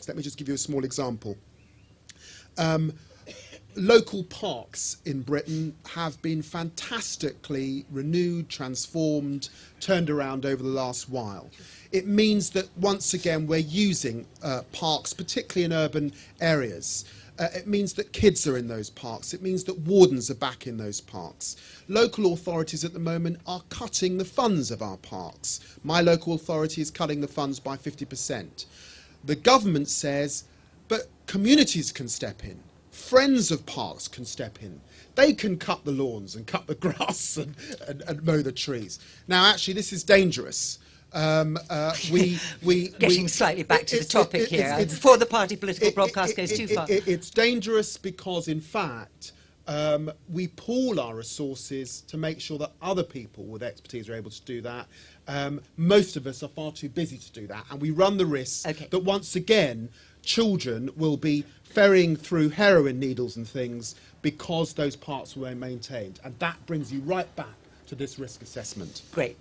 parks. Let me just give you a small example. Local parks in Britain have been fantastically renewed, transformed, turned around over the last while. It means that, once again, we're using parks, particularly in urban areas. It means that kids are in those parks. It means that wardens are back in those parks. Local authorities at the moment are cutting the funds of our parks. My local authority is cutting the funds by 50%. The government says, but communities can step in. Friends of parks can step in. They can cut the lawns and cut the grass and mow the trees. Now, actually, this is dangerous. Getting slightly back to the topic here, before the party political broadcast goes too far. It's dangerous because, in fact, we pool our resources to make sure that other people with expertise are able to do that. Most of us are far too busy to do that, and we run the risk that, once again, children will be ferrying through heroin needles and things because those parks were maintained. And that brings you right back to this risk assessment. Great.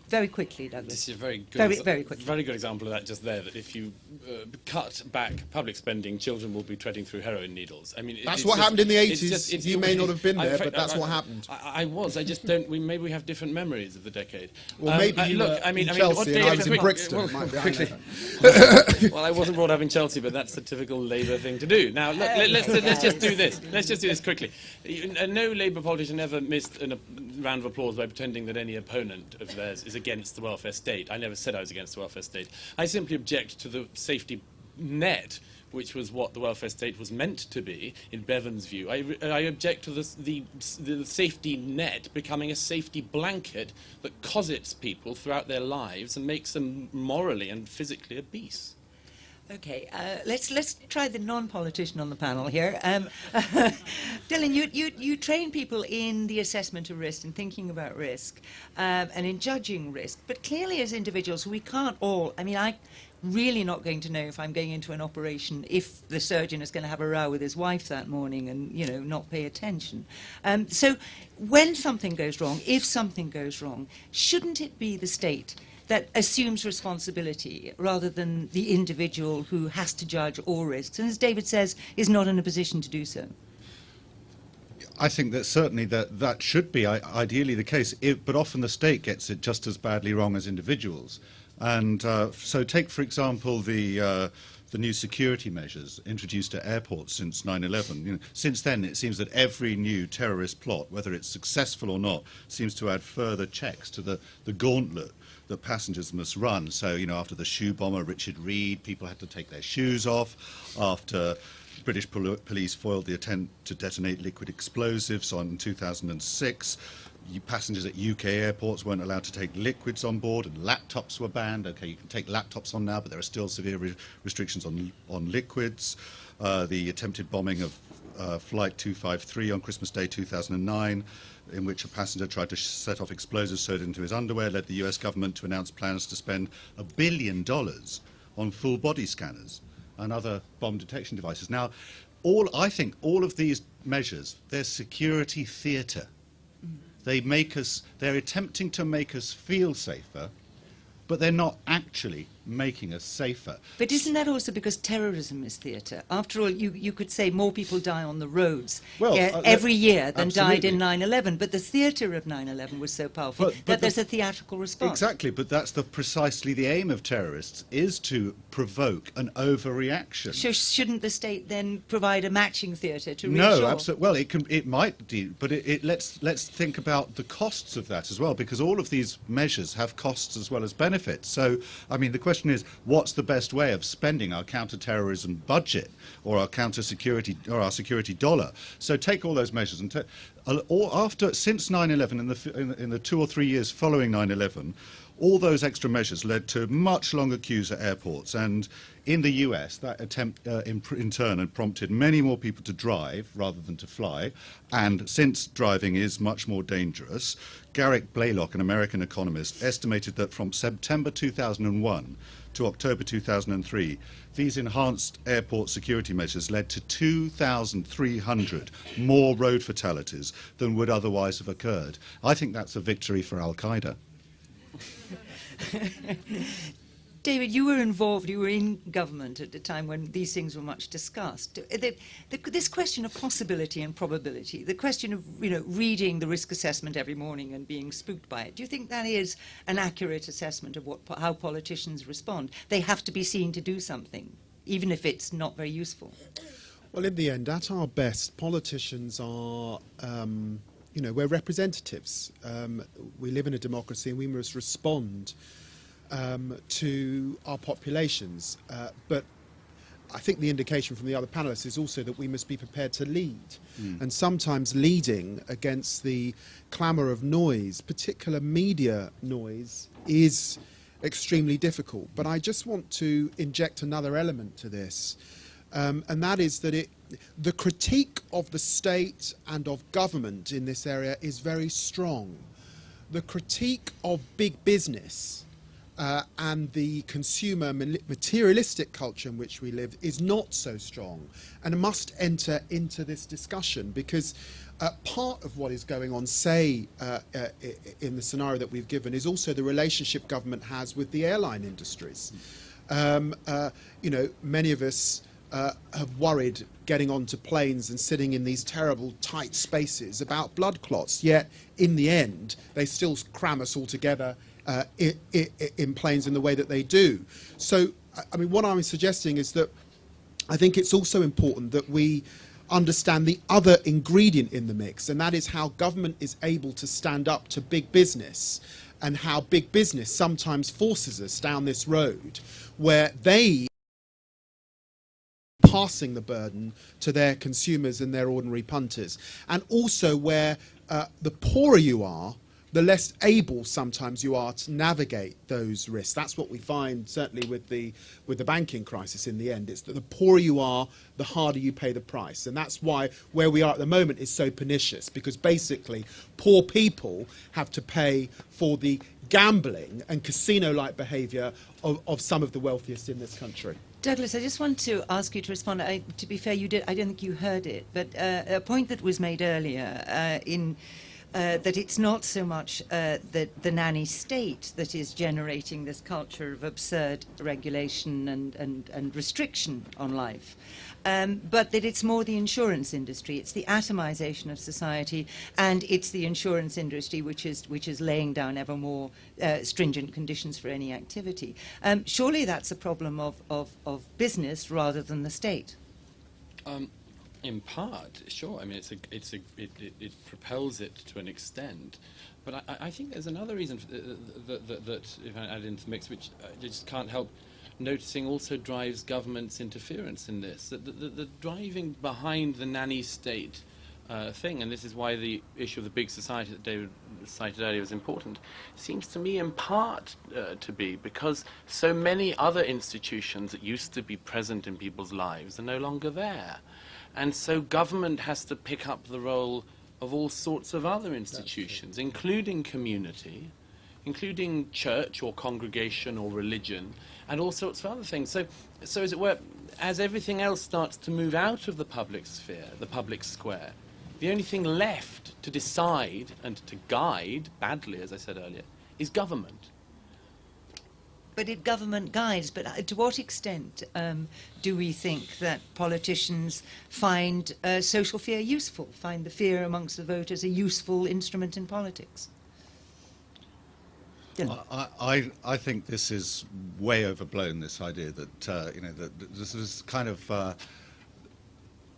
Very quickly, Douglas. This is a very good, very quickly. Very good example of that just there, that if you cut back public spending, children will be treading through heroin needles. I mean, that's what happened in the 80s. You may not have been there, but that's what happened. I was. I just don't. Maybe we have different memories of the decade. Well, maybe you look. I mean, Chelsea, and I was in Brixton. Quickly. Well, I wasn't brought up in Chelsea, but that's the typical Labour thing to do. Now, look, let's just do this. Let's just do this quickly. No Labour politician ever missed a round of applause by pretending that any opponent of theirs is against the welfare state. I never said I was against the welfare state. I simply object to the safety net, which was what the welfare state was meant to be, in Bevan's view. I object to the safety net becoming a safety blanket that cosets people throughout their lives and makes them morally and physically obese. Okay, let's try the non-politician on the panel here. Dylan, you train people in the assessment of risk and thinking about risk and in judging risk, but clearly as individuals we can't all, I mean, I'm really not going to know if I'm going into an operation if the surgeon is going to have a row with his wife that morning and, you know, not pay attention. So when something goes wrong, if something goes wrong, shouldn't it be the state that assumes responsibility rather than the individual who has to judge all risks, and as David says, is not in a position to do so? I think that certainly that should be ideally the case, but often the state gets it just as badly wrong as individuals. And so take, for example, the new security measures introduced at airports since 9/11. You know, since then, it seems that every new terrorist plot, whether it's successful or not, seems to add further checks to the gauntlet that passengers must run. So, you know, after the shoe bomber, Richard Reed, people had to take their shoes off. After British police foiled the attempt to detonate liquid explosives in 2006, passengers at UK airports weren't allowed to take liquids on board, and laptops were banned. Okay, you can take laptops on now, but there are still severe restrictions on liquids. The attempted bombing of Flight 253 on Christmas Day 2009, in which a passenger tried to set off explosives sewed into his underwear, led the US government to announce plans to spend $1 billion on full body scanners and other bomb detection devices. Now, I think all of these measures, they're security theatre. They're attempting to make us feel safer, but they're not actually making us safer. But isn't that also because terrorism is theatre? After all, you could say more people die on the roads every year than died in 9/11, but the theatre of 9/11 was so powerful that there's a theatrical response. Exactly, but that's precisely the aim of terrorists, is to provoke an overreaction. So shouldn't the state then provide a matching theatre to reassure? No, absolutely. Well, it might do, but let's think about the costs of that as well, because all of these measures have costs as well as benefits. So, I mean, the question is, what's the best way of spending our counter-terrorism budget or our counter-security or our security dollar? So take all those measures and since 9/11, in the 2 or 3 years following 9/11, all those extra measures led to much longer queues at airports, and in the US, that attempt in turn had prompted many more people to drive rather than to fly, and since driving is much more dangerous, Garrick Blaylock, an American economist, estimated that from September 2001 to October 2003, these enhanced airport security measures led to 2,300 more road fatalities than would otherwise have occurred. I think that's a victory for Al-Qaeda. David, you were involved, you were in government at the time when these things were much discussed. This question of possibility and probability, the question of reading the risk assessment every morning and being spooked by it, do you think that is an accurate assessment of how politicians respond? They have to be seen to do something, even if it's not very useful. Well, in the end, at our best, politicians are, we're representatives. We live in a democracy and we must respond to our populations. But I think the indication from the other panellists is also that we must be prepared to lead. And sometimes leading against the clamour of noise, particular media noise, is extremely difficult. But I just want to inject another element to this. And that is that the critique of the state and of government in this area is very strong. The critique of big business and the consumer materialistic culture in which we live is not so strong, and it must enter into this discussion, because part of what is going on, say, in the scenario that we've given, is also the relationship government has with the airline industries. Many of us have worried getting onto planes and sitting in these terrible tight spaces about blood clots, yet in the end they still cram us all together in planes in the way that they do. So, I mean, what I'm suggesting is that I think it's also important that we understand the other ingredient in the mix, and that is how government is able to stand up to big business, and how big business sometimes forces us down this road where they passing the burden to their consumers and their ordinary punters, and also where the poorer you are, the less able sometimes you are to navigate those risks. That's what we find certainly with the banking crisis in the end. It's that the poorer you are, the harder you pay the price. And that's why where we are at the moment is so pernicious, because basically poor people have to pay for the gambling and casino-like behaviour of some of the wealthiest in this country. Douglas, I just want to ask you to respond. To be fair, I don't think you heard it, but a point that was made earlier that it's not so much the nanny state that is generating this culture of absurd regulation and restriction on life, but that it's more the insurance industry. It's the atomization of society, and it's the insurance industry which is laying down ever more stringent conditions for any activity. Surely that's a problem of business rather than the state. In part, sure. I mean, it propels it to an extent, but I think there's another reason that if I add into the mix, which I just can't help noticing, also drives government's interference in this. The driving behind the nanny state thing, and this is why the issue of the big society that David cited earlier was important, seems to me in part to be because so many other institutions that used to be present in people's lives are no longer there. And so government has to pick up the role of all sorts of other institutions, including community, including church or congregation or religion, and all sorts of other things. So as it were, as everything else starts to move out of the public sphere, the public square, the only thing left to decide and to guide, badly, as I said earlier, is government. But government guides, but to what extent do we think that politicians find social fear useful, find the fear amongst the voters a useful instrument in politics? I think this is way overblown, this idea that, that this is kind of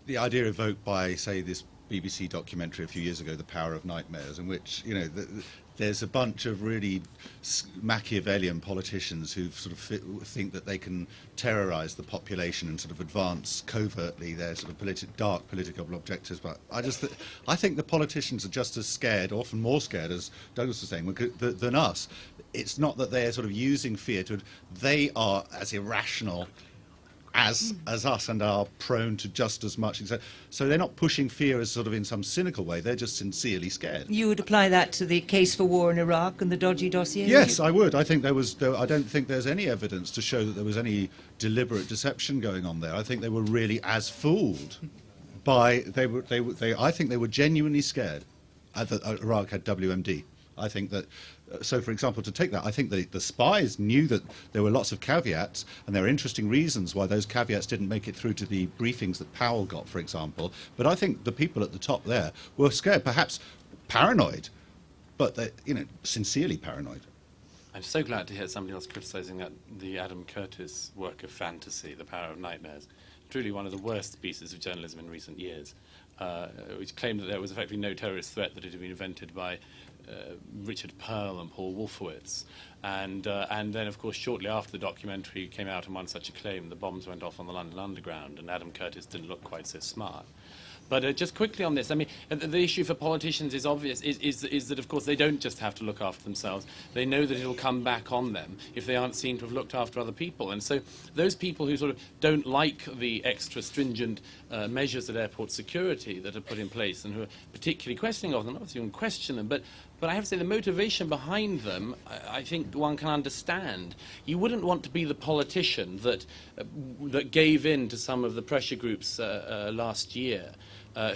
the idea evoked by, say, this BBC documentary a few years ago, The Power of Nightmares, in which, there's a bunch of really Machiavellian politicians who sort of think that they can terrorise the population and sort of advance covertly their sort of dark political objectives. But I think the politicians are just as scared, often more scared, as Douglas was saying, than us. It's not that they're sort of using fear they are as irrational as us and are prone to just as much. So they're not pushing fear as sort of in some cynical way, they're just sincerely scared. You would apply that to the case for war in Iraq and the dodgy dossier? Yes, I would. I think I don't think there's any evidence to show that there was any deliberate deception going on there. I think they were really as fooled by, I think they were genuinely scared that Iraq had WMD. I think that, so for example, to take that, I think the spies knew that there were lots of caveats, and there are interesting reasons why those caveats didn't make it through to the briefings that Powell got, for example. But I think the people at the top there were scared, perhaps paranoid, but they, sincerely paranoid. I'm so glad to hear somebody else criticising the Adam Curtis work of fantasy, The Power of Nightmares. Truly one of the worst pieces of journalism in recent years, which claimed that there was effectively no terrorist threat, that it had been invented by Richard Pearl and Paul Wolfowitz. And then, of course, shortly after the documentary came out and won such acclaim, the bombs went off on the London Underground, and Adam Curtis didn't look quite so smart. But just quickly on this, I mean, the issue for politicians is obvious, is that, of course, they don't just have to look after themselves. They know that it'll come back on them if they aren't seen to have looked after other people. And so those people who sort of don't like the extra stringent measures of airport security that are put in place and who are particularly questioning of them, obviously you can question them, but I have to say the motivation behind them, I think one can understand. You wouldn't want to be the politician that gave in to some of the pressure groups last year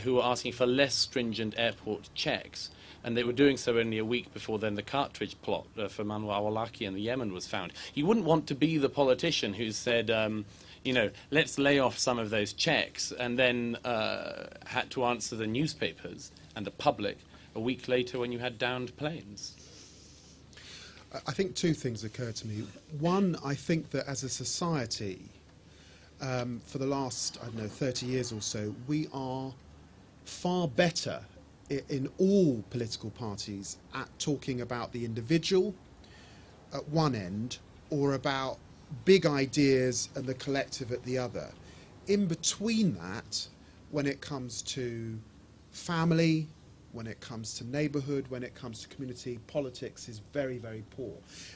who were asking for less stringent airport checks. And they were doing so only a week before then the cartridge plot for Manwar al-Awlaki in the Yemen was found. You wouldn't want to be the politician who said, let's lay off some of those checks, and then had to answer the newspapers and the public a week later when you had downed planes. I think two things occur to me. One, I think that as a society, for the last, 30 years or so, we are far better in all political parties at talking about the individual at one end, or about big ideas and the collective at the other. In between that, when it comes to family, when it comes to neighbourhood, when it comes to community, politics is very, very poor.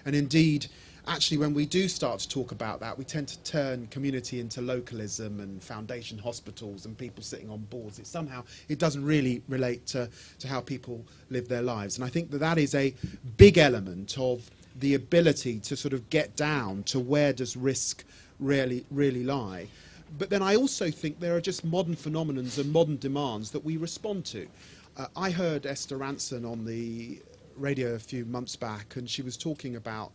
And indeed, actually, when we do start to talk about that, we tend to turn community into localism and foundation hospitals and people sitting on boards. It doesn't really relate to how people live their lives. And I think that is a big element of the ability to sort of get down to where does risk really lie. But then I also think there are just modern phenomena and modern demands that we respond to. I heard Esther Ranson on the radio a few months back, and she was talking about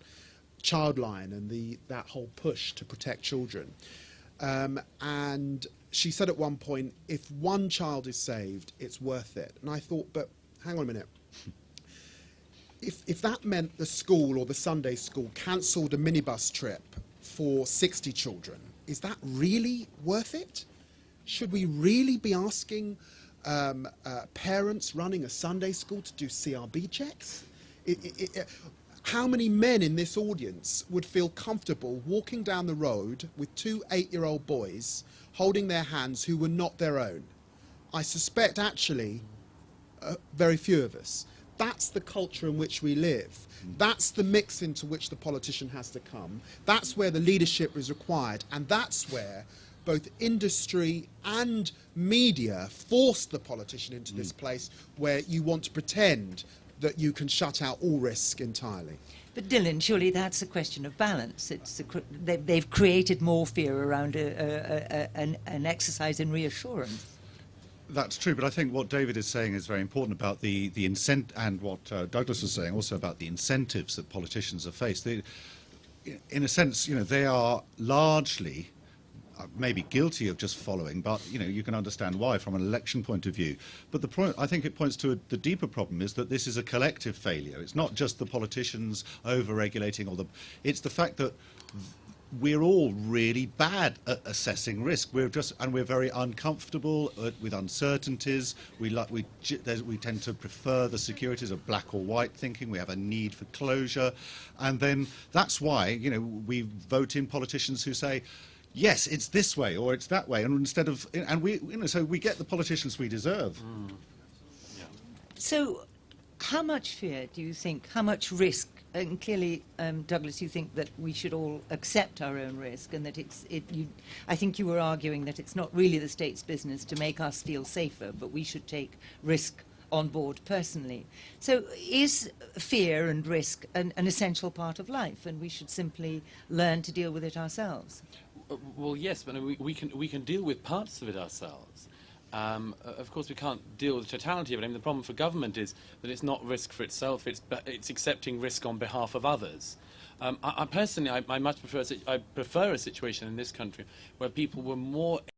Childline and that whole push to protect children. And she said at one point, if one child is saved, it's worth it. And I thought, but hang on a minute. If that meant the school or the Sunday school cancelled a minibus trip for 60 children, is that really worth it? Should we really be asking parents running a Sunday school to do CRB checks? How many men in this audience would feel comfortable walking down the road with two 8-year-old boys holding their hands who were not their own? I suspect actually very few of us. That's the culture in which we live. That's the mix into which the politician has to come. That's where the leadership is required, and that's where both industry and media force the politician into this place where you want to pretend that you can shut out all risk entirely. But Dylan, surely that's a question of balance. They've created more fear around an exercise in reassurance. That's true, but I think what David is saying is very important about the incentive, and what Douglas was saying also about the incentives that politicians are faced. In a sense, they are largely maybe guilty of just following, but you can understand why from an election point of view. But the point, I think it points to the deeper problem, is that this is a collective failure. It's not just the politicians over-regulating, it's the fact that we're all really bad at assessing risk. We're very uncomfortable with uncertainties. We tend to prefer the securities of black or white thinking. We have a need for closure, and then that's why we vote in politicians who say, yes, it's this way or it's that way, and instead of, and so we get the politicians we deserve. Yeah. So, how much fear do you think? How much risk? And clearly, Douglas, you think that we should all accept our own risk, and that I think you were arguing that it's not really the state's business to make us feel safer, but we should take risk on board personally. So, is fear and risk an essential part of life, and we should simply learn to deal with it ourselves? Well, yes, but we can deal with parts of it ourselves. of course, we can't deal with the totality of it. I mean, the problem for government is that it's not risk for itself; it's accepting risk on behalf of others. I personally, I much prefer I prefer a situation in this country where people were more